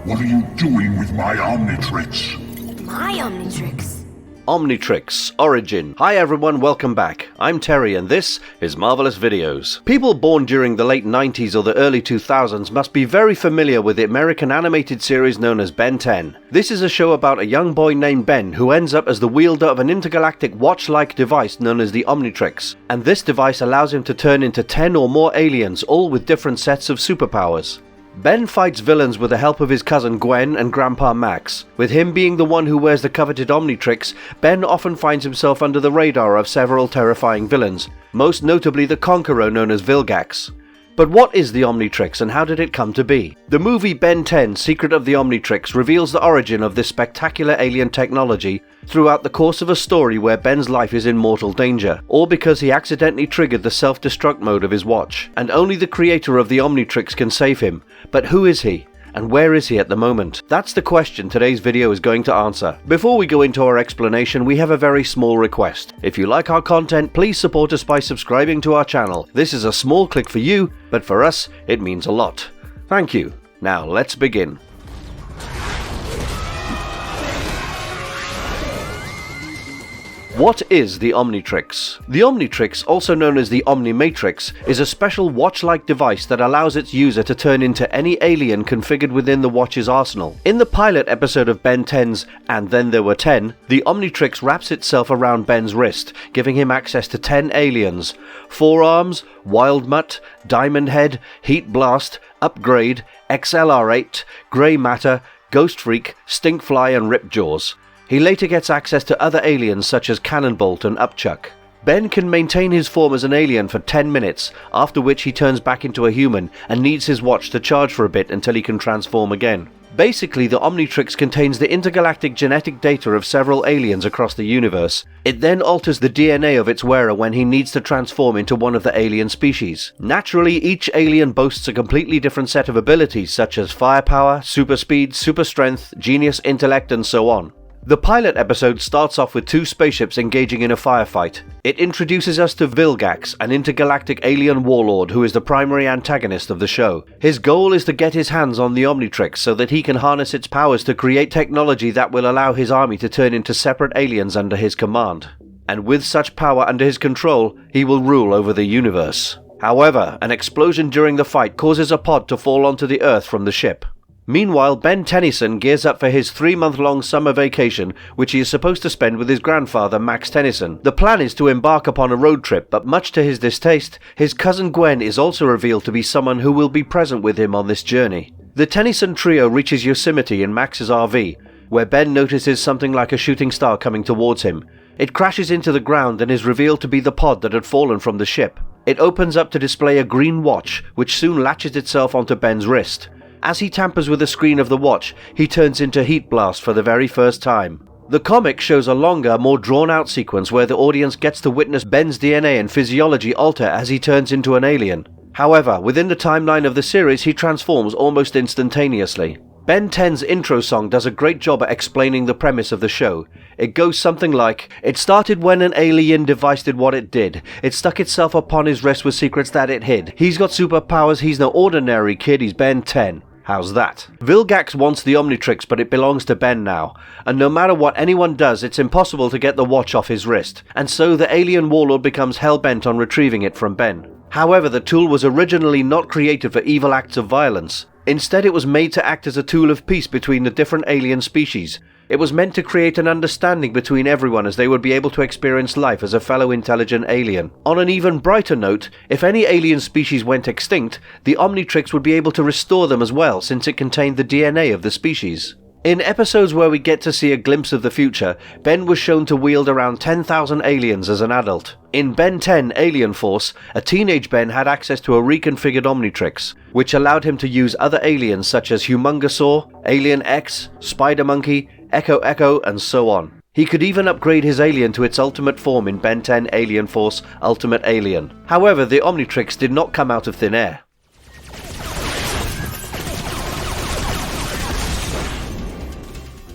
What are you doing with my Omnitrix? My Omnitrix? Omnitrix, Origin. Hi everyone, welcome back. I'm Terry and this is Marvelous Videos. People born during the late 90s or the early 2000s must be very familiar with the American animated series known as Ben 10. This is a show about a young boy named Ben who ends up as the wielder of an intergalactic watch-like device known as the Omnitrix, and this device allows him to turn into 10 or more aliens, all with different sets of superpowers. Ben fights villains with the help of his cousin Gwen and Grandpa Max. With him being the one who wears the coveted Omnitrix, Ben often finds himself under the radar of several terrifying villains, most notably the Conqueror known as Vilgax. But what is the Omnitrix and how did it come to be? The movie Ben 10: Secret of the Omnitrix reveals the origin of this spectacular alien technology throughout the course of a story where Ben's life is in mortal danger, all because he accidentally triggered the self-destruct mode of his watch. And only the creator of the Omnitrix can save him. But who is he? And where is he at the moment? That's the question today's video is going to answer. Before we go into our explanation, we have a very small request. If you like our content, please support us by subscribing to our channel. This is a small click for you, but for us, it means a lot. Thank you. Now, let's begin. What is the Omnitrix? The Omnitrix, also known as the Omnimatrix, is a special watch-like device that allows its user to turn into any alien configured within the watch's arsenal. In the pilot episode of Ben 10's And Then There Were 10, the Omnitrix wraps itself around Ben's wrist, giving him access to 10 aliens: Forearms, Wild Mutt, Diamond Head, Heat Blast, Upgrade, XLR8, Grey Matter, Ghost Freak, Stinkfly and Ripjaws. He later gets access to other aliens such as Cannonbolt and Upchuck. Ben can maintain his form as an alien for 10 minutes, after which he turns back into a human and needs his watch to charge for a bit until he can transform again. Basically, the Omnitrix contains the intergalactic genetic data of several aliens across the universe. It then alters the DNA of its wearer when he needs to transform into one of the alien species. Naturally, each alien boasts a completely different set of abilities such as firepower, super speed, super strength, genius intellect and so on. The pilot episode starts off with two spaceships engaging in a firefight. It introduces us to Vilgax, an intergalactic alien warlord who is the primary antagonist of the show. His goal is to get his hands on the Omnitrix so that he can harness its powers to create technology that will allow his army to turn into separate aliens under his command. And with such power under his control, he will rule over the universe. However, an explosion during the fight causes a pod to fall onto the Earth from the ship. Meanwhile, Ben Tennyson gears up for his 3-month-long summer vacation, which he is supposed to spend with his grandfather, Max Tennyson. The plan is to embark upon a road trip, but much to his distaste, his cousin Gwen is also revealed to be someone who will be present with him on this journey. The Tennyson trio reaches Yosemite in Max's RV, where Ben notices something like a shooting star coming towards him. It crashes into the ground and is revealed to be the pod that had fallen from the ship. It opens up to display a green watch, which soon latches itself onto Ben's wrist. As he tampers with the screen of the watch, he turns into Heat Blast for the very first time. The comic shows a longer, more drawn-out sequence where the audience gets to witness Ben's DNA and physiology alter as he turns into an alien. However, within the timeline of the series, he transforms almost instantaneously. Ben 10's intro song does a great job at explaining the premise of the show. It goes something like, "It started when an alien device did what it did. It stuck itself upon his wrist with secrets that it hid. He's got superpowers, he's no ordinary kid, he's Ben 10. How's that? Vilgax wants the Omnitrix, but it belongs to Ben now, and no matter what anyone does, it's impossible to get the watch off his wrist, and so the alien warlord becomes hell-bent on retrieving it from Ben. However, the tool was originally not created for evil acts of violence. Instead, it was made to act as a tool of peace between the different alien species. It was meant to create an understanding between everyone as they would be able to experience life as a fellow intelligent alien. On an even brighter note, if any alien species went extinct, the Omnitrix would be able to restore them as well, since it contained the DNA of the species. In episodes where we get to see a glimpse of the future, Ben was shown to wield around 10,000 aliens as an adult. In Ben 10 Alien Force, a teenage Ben had access to a reconfigured Omnitrix, which allowed him to use other aliens such as Humongosaur, Alien X, Spider Monkey, Echo, and so on. He could even upgrade his alien to its ultimate form in Ben 10 Alien Force Ultimate Alien. However, the Omnitrix did not come out of thin air.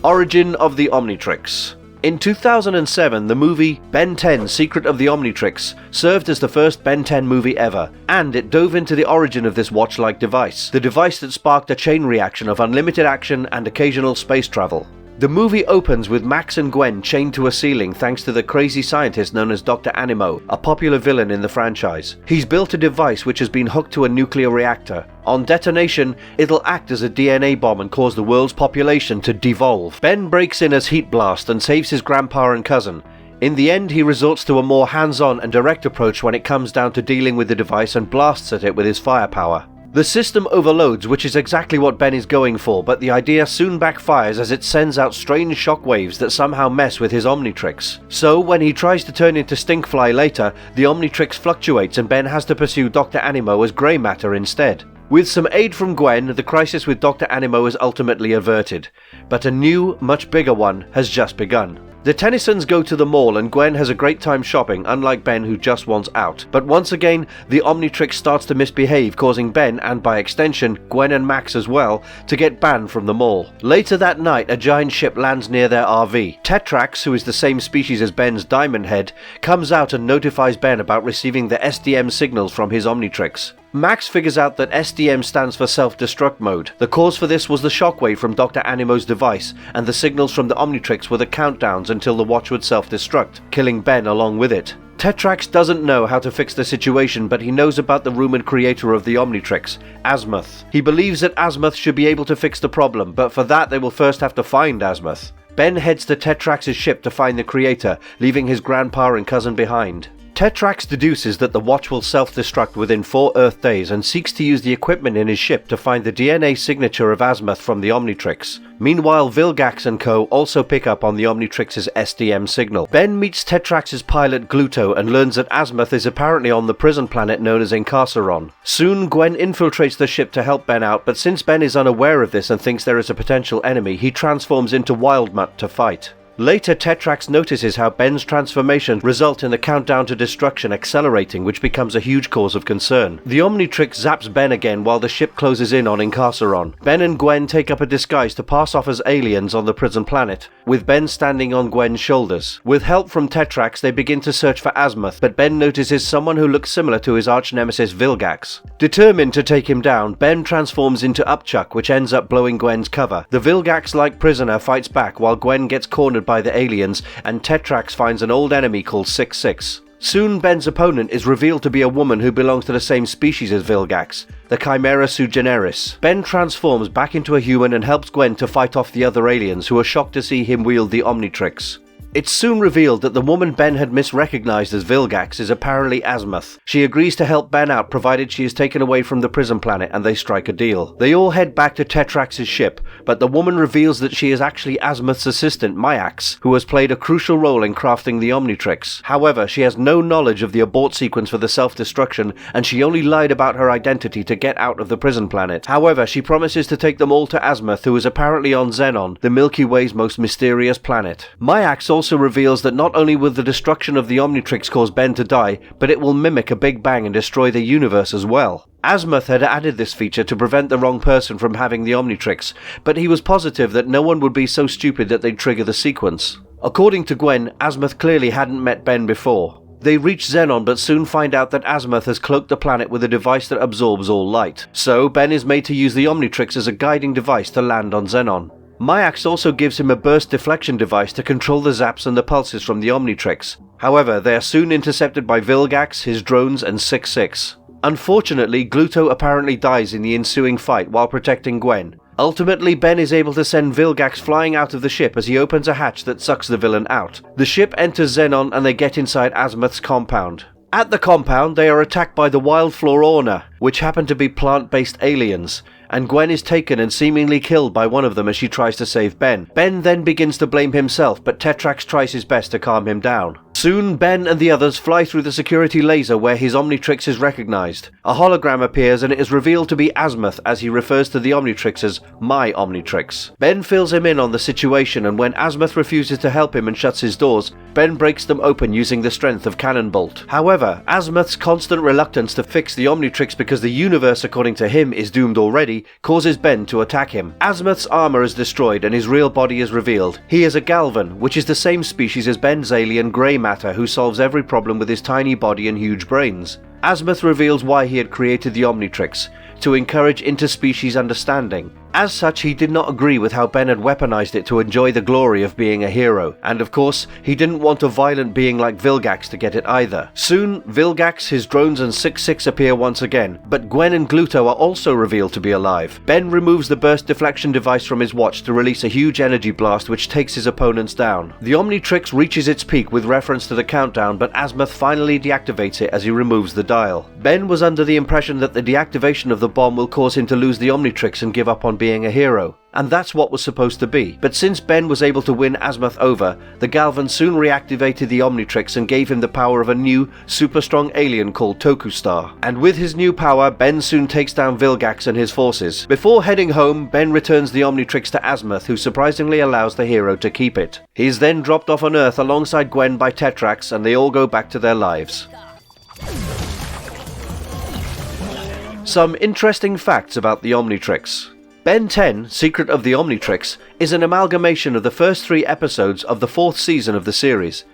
Origin of the Omnitrix. In 2007, the movie Ben 10: Secret of the Omnitrix served as the first Ben 10 movie ever, and it dove into the origin of this watch-like device, the device that sparked a chain reaction of unlimited action and occasional space travel. The movie opens with Max and Gwen chained to a ceiling thanks to the crazy scientist known as Dr. Animo, a popular villain in the franchise. He's built a device which has been hooked to a nuclear reactor. On detonation, it'll act as a DNA bomb and cause the world's population to devolve. Ben breaks in as Heat Blast and saves his grandpa and cousin. In the end, he resorts to a more hands-on and direct approach when it comes down to dealing with the device and blasts at it with his firepower. The system overloads, which is exactly what Ben is going for, but the idea soon backfires as it sends out strange shockwaves that somehow mess with his Omnitrix. So, when he tries to turn into Stinkfly later, the Omnitrix fluctuates and Ben has to pursue Dr. Animo as grey matter instead. With some aid from Gwen, the crisis with Dr. Animo is ultimately averted, but a new, much bigger one has just begun. The Tennysons go to the mall and Gwen has a great time shopping, unlike Ben who just wants out. But once again, the Omnitrix starts to misbehave, causing Ben, and by extension, Gwen and Max as well, to get banned from the mall. Later that night, a giant ship lands near their RV. Tetrax, who is the same species as Ben's Diamond Head, comes out and notifies Ben about receiving the SDM signals from his Omnitrix. Max figures out that SDM stands for self-destruct mode. The cause for this was the shockwave from Dr. Animo's device, and the signals from the Omnitrix were the countdowns until the watch would self-destruct, killing Ben along with it. Tetrax doesn't know how to fix the situation, but he knows about the rumored creator of the Omnitrix, Azmuth. He believes that Azmuth should be able to fix the problem, but for that they will first have to find Azmuth. Ben heads to Tetrax's ship to find the creator, leaving his grandpa and cousin behind. Tetrax deduces that the watch will self-destruct within 4 Earth days and seeks to use the equipment in his ship to find the DNA signature of Azmuth from the Omnitrix. Meanwhile, Vilgax and co. also pick up on the Omnitrix's SDM signal. Ben meets Tetrax's pilot Gluto and learns that Azmuth is apparently on the prison planet known as Incarceron. Soon, Gwen infiltrates the ship to help Ben out, but since Ben is unaware of this and thinks there is a potential enemy, he transforms into Wildmutt to fight. Later, Tetrax notices how Ben's transformation results in the countdown to destruction accelerating, which becomes a huge cause of concern. The Omnitrix zaps Ben again while the ship closes in on Incarceron. Ben and Gwen take up a disguise to pass off as aliens on the prison planet, with Ben standing on Gwen's shoulders. With help from Tetrax, they begin to search for Azmuth, but Ben notices someone who looks similar to his arch-nemesis Vilgax. Determined to take him down, Ben transforms into Upchuck, which ends up blowing Gwen's cover. The Vilgax-like prisoner fights back while Gwen gets cornered by the aliens, and Tetrax finds an old enemy called 66. Soon, Ben's opponent is revealed to be a woman who belongs to the same species as Vilgax, the Chimera sui generis. Ben transforms back into a human and helps Gwen to fight off the other aliens, who are shocked to see him wield the Omnitrix. It's soon revealed that the woman Ben had misrecognized as Vilgax is apparently Azmuth. She agrees to help Ben out provided she is taken away from the prison planet, and they strike a deal. They all head back to Tetrax's ship, but the woman reveals that she is actually Azmuth's assistant, Myax, who has played a crucial role in crafting the Omnitrix. However, she has no knowledge of the abort sequence for the self-destruction, and she only lied about her identity to get out of the prison planet. However, she promises to take them all to Azmuth, who is apparently on Xenon, the Milky Way's most mysterious planet. Myax also reveals that not only will the destruction of the Omnitrix cause Ben to die, but it will mimic a Big Bang and destroy the universe as well. Azmuth had added this feature to prevent the wrong person from having the Omnitrix, but he was positive that no one would be so stupid that they'd trigger the sequence. According to Gwen, Azmuth clearly hadn't met Ben before. They reach Xenon but soon find out that Azmuth has cloaked the planet with a device that absorbs all light. So Ben is made to use the Omnitrix as a guiding device to land on Xenon. Myax also gives him a burst deflection device to control the zaps and the pulses from the Omnitrix. However, they are soon intercepted by Vilgax, his drones, and 66. Unfortunately, Gluto apparently dies in the ensuing fight while protecting Gwen. Ultimately, Ben is able to send Vilgax flying out of the ship as he opens a hatch that sucks the villain out. The ship enters Xenon and they get inside Azmuth's compound. At the compound, they are attacked by the wild Florona, which happen to be plant-based aliens, and Gwen is taken and seemingly killed by one of them as she tries to save Ben. Ben then begins to blame himself, but Tetrax tries his best to calm him down. Soon, Ben and the others fly through the security laser where his Omnitrix is recognized. A hologram appears and it is revealed to be Azmuth as he refers to the Omnitrix as my Omnitrix. Ben fills him in on the situation, and when Azmuth refuses to help him and shuts his doors, Ben breaks them open using the strength of Cannon Bolt. However, Azmuth's constant reluctance to fix the Omnitrix because the universe, according to him, is doomed already, causes Ben to attack him. Azmuth's armor is destroyed and his real body is revealed. He is a Galvan, which is the same species as Ben's alien Grey Matter, who solves every problem with his tiny body and huge brains. Azmuth reveals why he had created the Omnitrix: to encourage interspecies understanding. As such, he did not agree with how Ben had weaponized it to enjoy the glory of being a hero, and of course, he didn't want a violent being like Vilgax to get it either. Soon, Vilgax, his drones and 6-6 appear once again, but Gwen and Gluto are also revealed to be alive. Ben removes the burst deflection device from his watch to release a huge energy blast which takes his opponents down. The Omnitrix reaches its peak with reference to the countdown, but Azmuth finally deactivates it as he removes the dial. Ben was under the impression that the deactivation of the bomb will cause him to lose the Omnitrix and give up on being a hero, and that's what was supposed to be. But since Ben was able to win Azmuth over, the Galvan soon reactivated the Omnitrix and gave him the power of a new, super strong alien called Tokustar. And with his new power, Ben soon takes down Vilgax and his forces. Before heading home, Ben returns the Omnitrix to Azmuth, who surprisingly allows the hero to keep it. He is then dropped off on Earth alongside Gwen by Tetrax, and they all go back to their lives. Some interesting facts about the Omnitrix. Ben 10, Secret of the Omnitrix, is an amalgamation of the first 3 episodes of the 4th season of the series.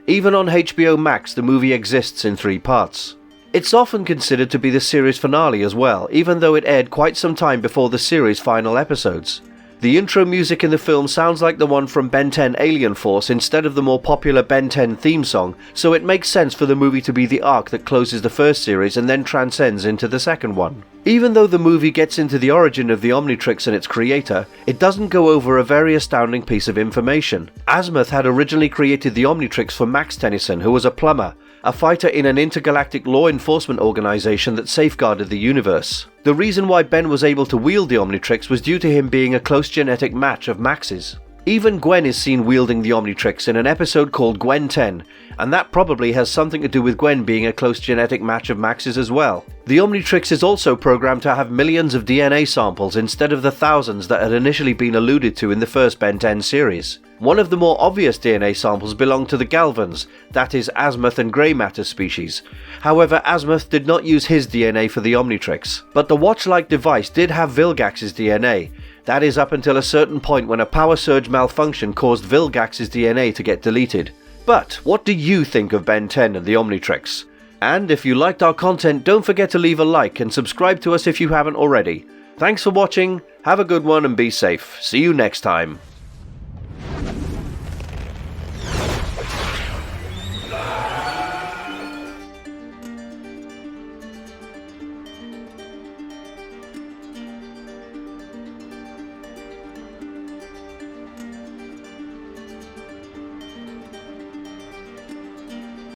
Even on HBO Max, the movie exists in 3 parts. It's often considered to be the series finale as well, even though it aired quite some time before the series' final episodes. The intro music in the film sounds like the one from Ben 10 Alien Force instead of the more popular Ben 10 theme song, so it makes sense for the movie to be the arc that closes the first series and then transcends into the second one. Even though the movie gets into the origin of the Omnitrix and its creator, it doesn't go over a very astounding piece of information. Azmuth had originally created the Omnitrix for Max Tennyson, who was a plumber, a fighter in an intergalactic law enforcement organization that safeguarded the universe. The reason why Ben was able to wield the Omnitrix was due to him being a close genetic match of Max's. Even Gwen is seen wielding the Omnitrix in an episode called Gwen 10, and that probably has something to do with Gwen being a close genetic match of Max's as well. The Omnitrix is also programmed to have millions of DNA samples instead of the thousands that had initially been alluded to in the first Ben 10 series. One of the more obvious DNA samples belonged to the Galvans, that is Azmuth and Grey Matter species. However, Azmuth did not use his DNA for the Omnitrix. But the watch-like device did have Vilgax's DNA. That is up until a certain point when a power surge malfunction caused Vilgax's DNA to get deleted. But what do you think of Ben 10 and the Omnitrix? And if you liked our content, don't forget to leave a like and subscribe to us if you haven't already. Thanks for watching, have a good one and be safe. See you next time.